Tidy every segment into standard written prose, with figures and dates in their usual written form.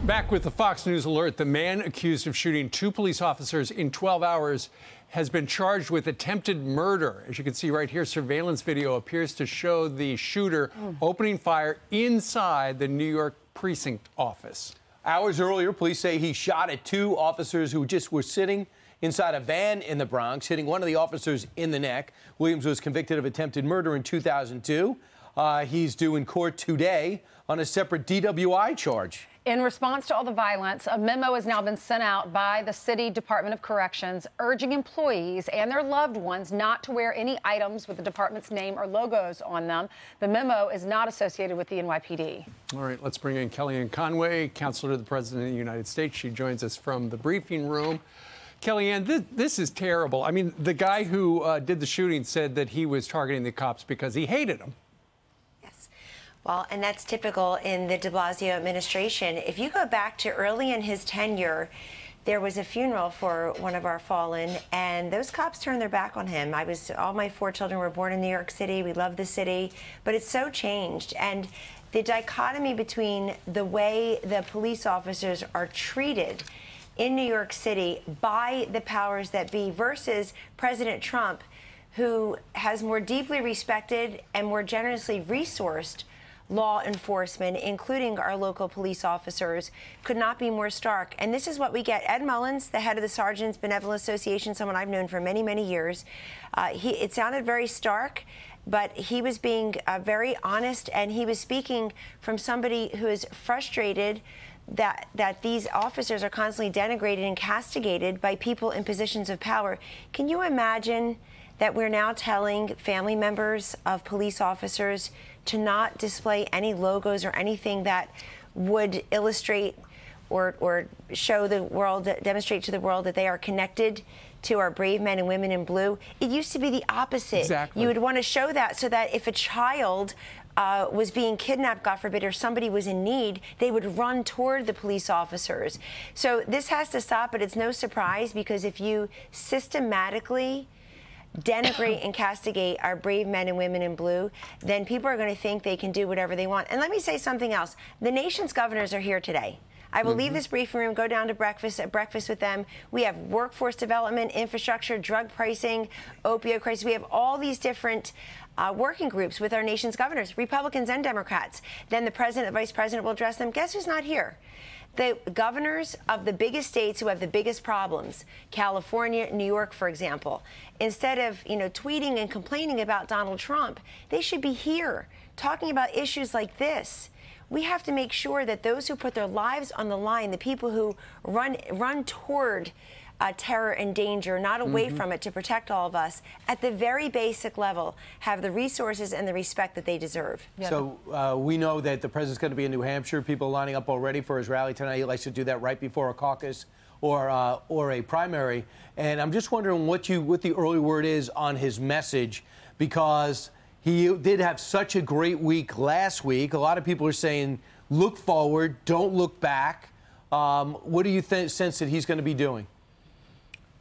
Back with the Fox News alert, the man accused of shooting 2 police officers in 12 hours has been charged with attempted murder. As you can see right here, surveillance video appears to show the shooter opening fire inside the New York precinct office. Hours earlier, police say he shot at 2 officers who just were sitting inside a van in the Bronx, hitting one of the officers in the neck. Williams was convicted of attempted murder in 2002. He's due in court today on a separate DWI charge. In response to all the violence, a memo has now been sent out by the City Department of Corrections urging employees and their loved ones not to wear any items with the department's name or logos on them. The memo is not associated with the NYPD. All right, let's bring in Kellyanne Conway, counselor to the President of the United States. She joins us from the briefing room. Kellyanne, this is terrible. I mean, the guy who did the shooting said that he was targeting the cops because he hated them. Well, and that's typical in the de Blasio administration. If you go back to early in his tenure, there was a funeral for one of our fallen, and those cops turned their back on him. All my 4 children were born in New York City. We love the city, but it's so changed. And the dichotomy between the way the police officers are treated in New York City by the powers that be versus President Trump, who has more deeply respected and more generously resourced law enforcement, including our local police officers, could not be more stark. And this is what we get. Ed Mullins, the head of the Sergeants Benevolent Association, someone I've known for many, many years, it sounded very stark, but he was being very honest, and he was speaking from somebody who is frustrated that these officers are constantly denigrated and castigated by people in positions of power. Can you imagine that we're now telling family members of police officers to not display any logos or anything that would illustrate or show the world, demonstrate to the world that they are connected to our brave men and women in blue? It used to be the opposite. Exactly. You would want to show that so that if a child was being kidnapped, God forbid, or somebody was in need, they would run toward the police officers. So this has to stop, but it's no surprise, because if you systematically denigrate and castigate our brave men and women in blue, then people are going to think they can do whatever they want. And let me say something else. The nation's governors are here today. I will leave this briefing room, go down to breakfast with them. We have workforce development, infrastructure, drug pricing, opioid crisis. We have all these different working groups with our nation's governors, Republicans and Democrats. Then the president and vice president will address them. Guess who's not here? The governors of the biggest states who have the biggest problems, California, New York, for example, instead of, tweeting and complaining about Donald Trump, they should be here talking about issues like this. We have to make sure that those who put their lives on the line, the people who run toward terror and danger, not away from it, to protect all of us, at the very basic level, have the resources and the respect that they deserve. Yeah. So we know that the president's going to be in New Hampshire. People are lining up already for his rally tonight. He likes to do that right before a caucus or a primary. And I'm just wondering what the early word is on his message, because he did have such a great week last week. A lot of people are saying, look forward, don't look back. What do you sense that he's going to be doing?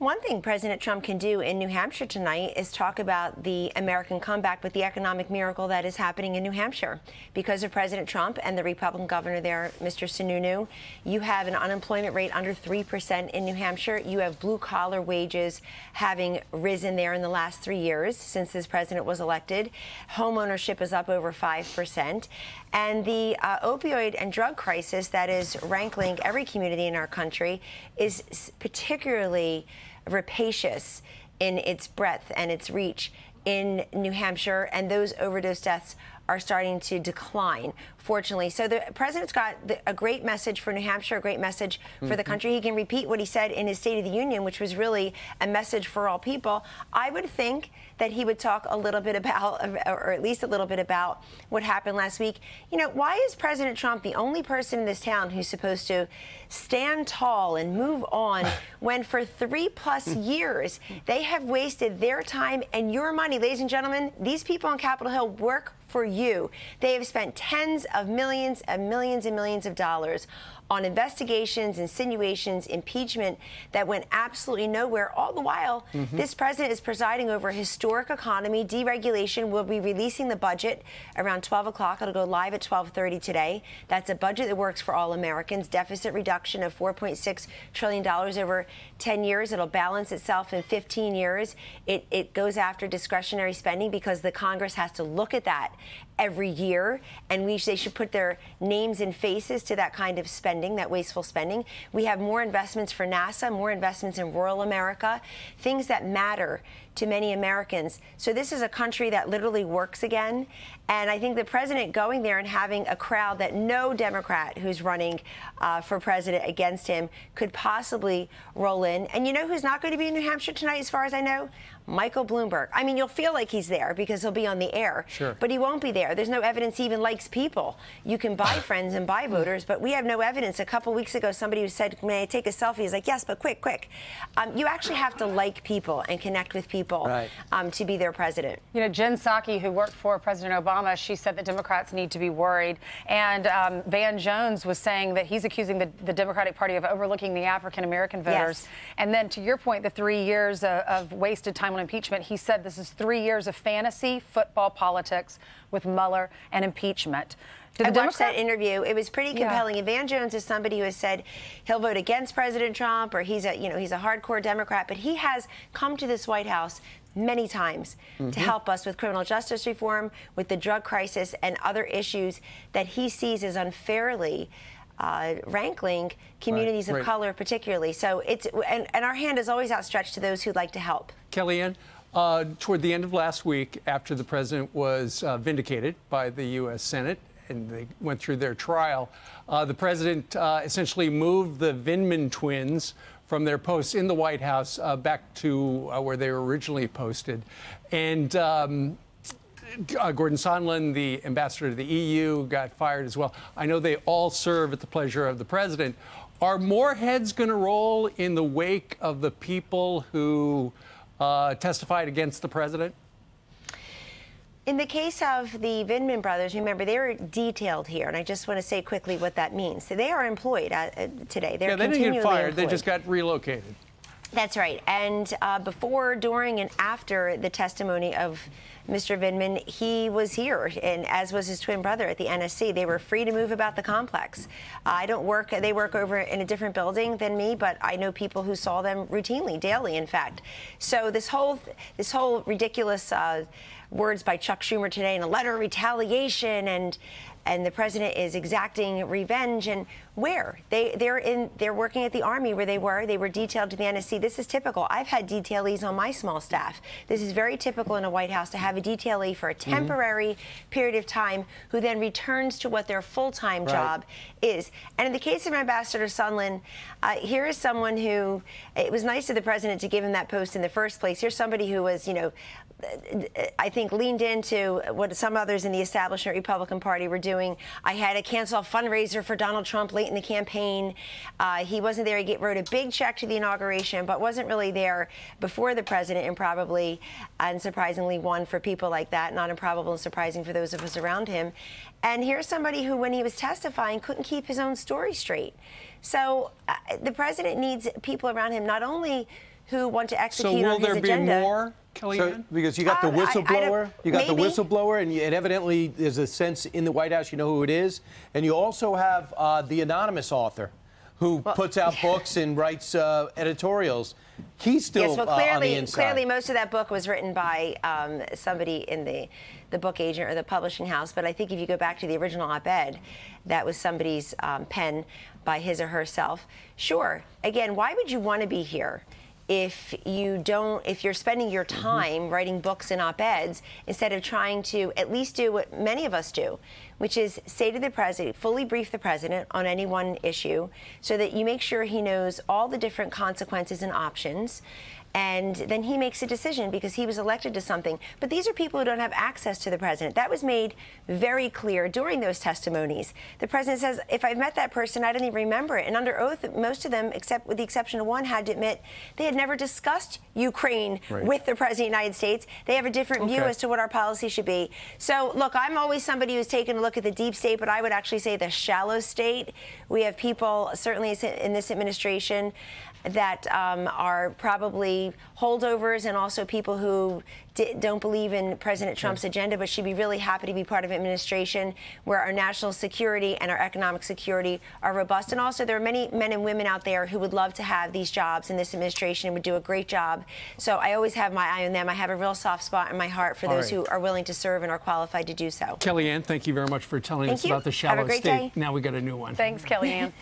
One thing President Trump can do in New Hampshire tonight is talk about the American comeback, but the economic miracle that is happening in New Hampshire. Because of President Trump and the Republican governor there, Mr. Sununu, you have an unemployment rate under 3% in New Hampshire. You have blue-collar wages having risen there in the last 3 years since this president was elected. Home ownership is up over 5%. And the opioid and drug crisis that is rankling every community in our country is particularly rapacious in its breadth and its reach in New Hampshire, and those overdose deaths are starting to decline, fortunately. So the president's got a great message for New Hampshire, a great message for the country. He can repeat what he said in his State of the Union, which was really a message for all people. I would think that he would talk a little bit about, or at least a little bit about, what happened last week. Why is President Trump the only person in this town who's supposed to stand tall and move on when for 3+ years they have wasted their time and your money? Ladies and gentlemen, these people on Capitol Hill work for you. They have spent tens of millions and millions and millions of dollars on investigations, insinuations, impeachment that went absolutely nowhere. All the while, this president is presiding over a historic economy, deregulation. We'll be releasing the budget around 12 o'clock. It'll go live at 12:30 today. That's a budget that works for all Americans. Deficit reduction of $4.6 trillion over 10 years. It'll balance itself in 15 years. It goes after discretionary spending because the Congress has to look at that every year, and they should put their names and faces to that kind of spending, that wasteful spending. We have more investments for NASA, more investments in rural America, things that matter to many Americans. So this is a country that literally works again. And I think the president going there and having a crowd that no Democrat who's running for president against him could possibly roll in. And you know who's not going to be in New Hampshire tonight, as far as I know? Michael Bloomberg. I mean, you'll feel like he's there because he'll be on the air, but he won't be there. There's no evidence he even likes people. You can buy friends and buy voters, but we have no evidence. A couple weeks ago, somebody who said, "May I take a selfie?" He's like, "Yes, but quick, quick." You actually have to like people and connect with people to be their president. You know, Jen Psaki, who worked for President Obama, she said that Democrats need to be worried. And Van Jones was saying that he's accusing the Democratic Party of overlooking the African-American voters. Yes. And then to your point, the 3 years of wasted time on impeachment, he said this is 3 years of fantasy football politics with Mueller and impeachment. I watched that interview. It was pretty compelling. And Van Jones is somebody who has said he'll vote against President Trump, or he's a hardcore Democrat, but he has come to this White House many times to help us with criminal justice reform, with the drug crisis, and other issues that he sees as unfairly rankling communities of color, particularly. So and our hand is always outstretched to those who'd like to help. Kellyanne, toward the end of last week, after the president was vindicated by the U.S. Senate and they went through their trial, the president essentially moved the Vindman twins from their posts in the White House back to where they were originally posted. And Gordon Sondland, the ambassador to the EU, got fired as well. I know they all serve at the pleasure of the president. Are more heads going to roll in the wake of the people who testified against the president? In the case of the Vindman brothers, remember, they were detailed here, and I just want to say quickly what that means. So they are employed today. They're they didn't get fired. Employed. They just got relocated. That's right. And before, during, and after the testimony of Mr. Vindman, he was here, and as was his twin brother at the NSC. They were free to move about the complex. I don't work, they work over in a different building than me, but I know people who saw them routinely, daily, in fact. So this whole ridiculous words by Chuck Schumer today in a letter of retaliation, and the president is exacting revenge. And where? They're working at the Army where they were detailed to the NSC. This is typical. I've had detailees on my small staff. This is very typical in a White House to have a detailee for a temporary period of time who then returns to what their full-time job is. And in the case of Ambassador Sondland, here is someone who, it was nice of the president to give him that post in the first place. Here's somebody who was, I think leaned into what some others in the establishment Republican Party were doing. I had to cancel a fundraiser for Donald Trump late in the campaign. He wasn't there. He wrote a big check to the inauguration, but wasn't really there before the president, improbably and surprisingly won for people like that. Not improbable and surprising for those of us around him. And here's somebody who, when he was testifying, couldn't keep his own story straight. So the president needs people around him, not only who want to execute on his agenda. So will there be more, Kellyanne? So, because you got the whistleblower, and evidently there's a sense in the White House you know who it is, and you also have the anonymous author who puts out books and writes editorials. He's still on the inside. Clearly, most of that book was written by somebody in the book agent or the publishing house. But I think if you go back to the original op-ed, that was somebody's pen by his or herself. Sure. Again, why would you want to be here if you're spending your time writing books and op-eds instead of trying to at least do what many of us do, which is say to the president, fully brief the president on any one issue so that you make sure he knows all the different consequences and options, and then he makes a decision because he was elected to something. But these are people who don't have access to the president. That was made very clear during those testimonies. The president says, if I've met that person, I don't even remember it. And under oath, most of them, except with the exception of one, had to admit they had never discussed Ukraine with the president of the United States. They have a different view as to what our policy should be. So, look, I'm always somebody who's taken a look at the deep state, but I would actually say the shallow state. We have people, certainly in this administration, that are probably holdovers and also people who don't believe in President Trump's agenda, but should be really happy to be part of an administration where our national security and our economic security are robust. And also there are many men and women out there who would love to have these jobs in this administration and would do a great job. So I always have my eye on them. I have a real soft spot in my heart for those who are willing to serve and are qualified to do so. Kellyanne, thank you very much for telling us about the shallow state. Day. Now we got a new one. Thanks, Kellyanne.